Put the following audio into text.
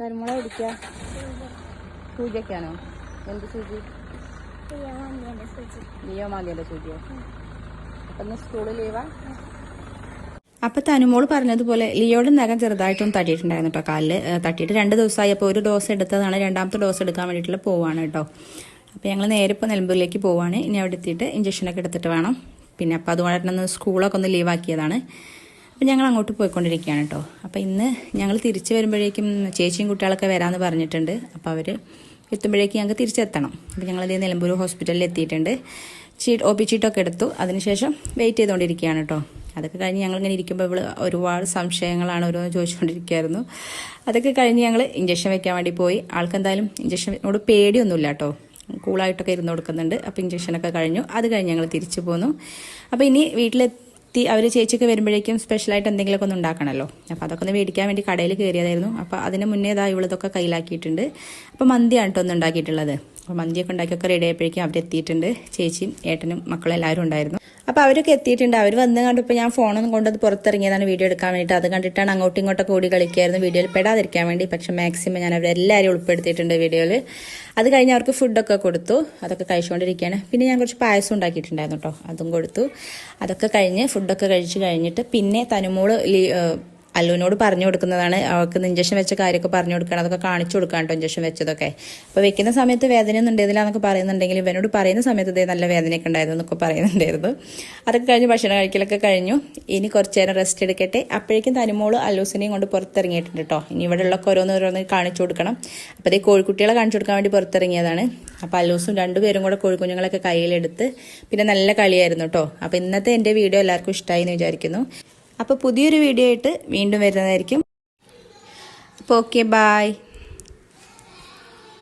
തരുമുള പിടിക്കുക സൂചിയൊക്കെയാണോ? എന്ത് സൂചി? ലിയോ മാതിയുടെ സൂചിയോ? അപ്പം ഇന്ന് സ്കൂളിൽ ലീവാ? അപ്പം തനുമോൾ പറഞ്ഞതുപോലെ ലിയോയുടെ നഖം ചെറുതായിട്ടൊന്നും തട്ടിയിട്ടുണ്ടായിരുന്നു കേട്ടോ. കാലിൽ തട്ടിയിട്ട് 2 ദിവസമായി. അപ്പോൾ ഒരു ഡോസ് എടുത്തതാണ്, 2ാമത്തെ ഡോസ് എടുക്കാൻ വേണ്ടിയിട്ടുള്ള പോവാണ് കേട്ടോ. അപ്പോൾ ഞങ്ങൾ നേരെ ഇപ്പോൾ നിലമ്പൂരിലേക്ക് പോവാണ്. ഇനി അവിടെ എത്തിയിട്ട് ഇഞ്ചക്ഷനൊക്കെ എടുത്തിട്ട് വേണം. പിന്നെ അപ്പോൾ അതുകൊണ്ട് തന്നെ സ്കൂളൊക്കെ ഒന്ന് ലീവാക്കിയതാണ്. അപ്പം ഞങ്ങൾ അങ്ങോട്ട് പോയിക്കൊണ്ടിരിക്കുകയാണ് കേട്ടോ. അപ്പോൾ ഇന്ന് ഞങ്ങൾ തിരിച്ച് വരുമ്പോഴേക്കും ചേച്ചിയും കുട്ടികളൊക്കെ വരാമെന്ന് പറഞ്ഞിട്ടുണ്ട്. അപ്പോൾ അവർ എത്തുമ്പോഴേക്കും ഞങ്ങൾക്ക് തിരിച്ചെത്തണം. അപ്പോൾ ഞങ്ങളത് നിലമ്പൂർ ഹോസ്പിറ്റലിൽ എത്തിയിട്ടുണ്ട്. OP ചീട്ടൊക്കെ എടുത്തു. അതിനുശേഷം വെയിറ്റ് ചെയ്തുകൊണ്ടിരിക്കുകയാണ് കേട്ടോ. അതൊക്കെ കഴിഞ്ഞ് ഞങ്ങളിങ്ങനെ ഇരിക്കുമ്പോൾ ഇവൾ ഒരുപാട് സംശയങ്ങളാണ് ഓരോന്ന് ചോദിച്ചുകൊണ്ടിരിക്കുകയായിരുന്നു. അതൊക്കെ കഴിഞ്ഞ് ഞങ്ങൾ ഇഞ്ചക്ഷൻ വെക്കാൻ വേണ്ടി പോയി. ആൾക്കെന്തായാലും ഇഞ്ചക്ഷനോട് പേടിയൊന്നുമില്ല കേട്ടോ. കൂളായിട്ടൊക്കെ ഇരുന്ന് കൊടുക്കുന്നുണ്ട്. അപ്പോൾ ഇഞ്ചക്ഷനൊക്കെ കഴിഞ്ഞു. അത് കഴിഞ്ഞ് ഞങ്ങൾ തിരിച്ചു പോന്നു. അപ്പോൾ ഇനി വീട്ടിലെത്തി അവർ ചേച്ചിയൊക്കെ വരുമ്പോഴേക്കും സ്പെഷ്യലായിട്ട് എന്തെങ്കിലുമൊക്കെ ഒന്ന് ഉണ്ടാക്കണമല്ലോ. അപ്പോൾ അതൊക്കെ ഒന്ന് മേടിക്കാൻ വേണ്ടി കടയിൽ കയറിയതായിരുന്നു. അപ്പോൾ അതിന് മുന്നേ ഇവളിതൊക്കെ കയ്യിലാക്കിയിട്ടുണ്ട്. അപ്പോൾ മന്തിയാണ് കേട്ടോ ഒന്ന് ഉണ്ടാക്കിയിട്ടുള്ളത്. അപ്പോൾ മന്തിയൊക്കെ ഉണ്ടാക്കിയൊക്കെ റെഡി ആയപ്പോഴേക്കും അവരെത്തിയിട്ടുണ്ട്. ചേച്ചിയും ഏട്ടനും മക്കളും എല്ലാവരും ഉണ്ടായിരുന്നു. അപ്പോൾ അവരൊക്കെ എത്തിയിട്ടുണ്ട്. അവർ വന്ന് കണ്ടപ്പോൾ ഞാൻ ഫോണൊന്നും കൊണ്ടത് പുറത്തിറങ്ങിയതാണ് വീഡിയോ എടുക്കാൻ വേണ്ടിയിട്ട്. അത് കണ്ടിട്ടാണ് അങ്ങോട്ടും ഇങ്ങോട്ടൊക്കെ ഓടി കളിക്കായിരുന്നു വീഡിയോയിൽ പെടാതിരിക്കാൻ വേണ്ടി. പക്ഷേ മാക്സിമം ഞാൻ അവരെല്ലാവരും ഉൾപ്പെടുത്തിയിട്ടുണ്ട് വീഡിയോയിൽ. അത് കഴിഞ്ഞ് അവർക്ക് ഫുഡൊക്കെ കൊടുത്തു. അതൊക്കെ കഴിച്ചുകൊണ്ടിരിക്കുകയാണ്. പിന്നെ ഞാൻ കുറച്ച് പായസം ഉണ്ടാക്കിയിട്ടുണ്ടായിരുന്നു കേട്ടോ, അതും കൊടുത്തു. അതൊക്കെ കഴിഞ്ഞ് ഫുഡൊക്കെ കഴിച്ച് കഴിഞ്ഞിട്ട് പിന്നെ തനുമോള് അല്ലുവിനോട് പറഞ്ഞു കൊടുക്കുന്നതാണ്. അവൾക്ക് ഇഞ്ചക്ഷൻ വെച്ച കാര്യമൊക്കെ പറഞ്ഞു കൊടുക്കണം. അതൊക്കെ കാണിച്ചു കൊടുക്കാൻ കേട്ടോ ഇഞ്ചക്ഷൻ വെച്ചതൊക്കെ. അപ്പോൾ വെക്കുന്ന സമയത്ത് വേദനയൊന്നും ഉണ്ടായിരുന്നില്ല പറയുന്നുണ്ടെങ്കിൽ ഇവനോട് പറയുന്ന സമയത്ത് നല്ല വേദനയൊക്കെ ഉണ്ടായിരുന്നു എന്നൊക്കെ പറയുന്നുണ്ടായിരുന്നു. അതൊക്കെ കഴിഞ്ഞ് ഭക്ഷണം കഴിക്കലൊക്കെ കഴിഞ്ഞു. ഇനി കുറച്ച് നേരം റെസ്റ്റ് എടുക്കട്ടെ. അപ്പോഴേക്കും തനുമോള് അല്ലൂസിനെയും കൊണ്ട് പുറത്തിറങ്ങിയിട്ടുണ്ട് കേട്ടോ. ഇനി ഇവിടെ ഉള്ളൊക്കെ ഓരോന്ന് കാണിച്ചു കൊടുക്കണം. അപ്പോൾ അതേ കോഴിക്കുട്ടികളെ കാണിച്ചു കൊടുക്കാൻ വേണ്ടി പുറത്തിറങ്ങിയതാണ്. അപ്പോൾ അല്ലൂസും 2 പേരും കൂടെ കോഴിക്കുഞ്ഞുങ്ങളൊക്കെ കയ്യിലെടുത്ത് പിന്നെ നല്ല കളിയായിരുന്നു കേട്ടോ. അപ്പോൾ ഇന്നത്തെ എൻ്റെ വീഡിയോ എല്ലാവർക്കും ഇഷ്ടമായി എന്ന് വിചാരിക്കുന്നു. അപ്പോൾ പുതിയൊരു വീഡിയോ ആയിട്ട് വീണ്ടും വരുന്നതായിരിക്കും. അപ്പോൾ ഓക്കെ, ബായ്.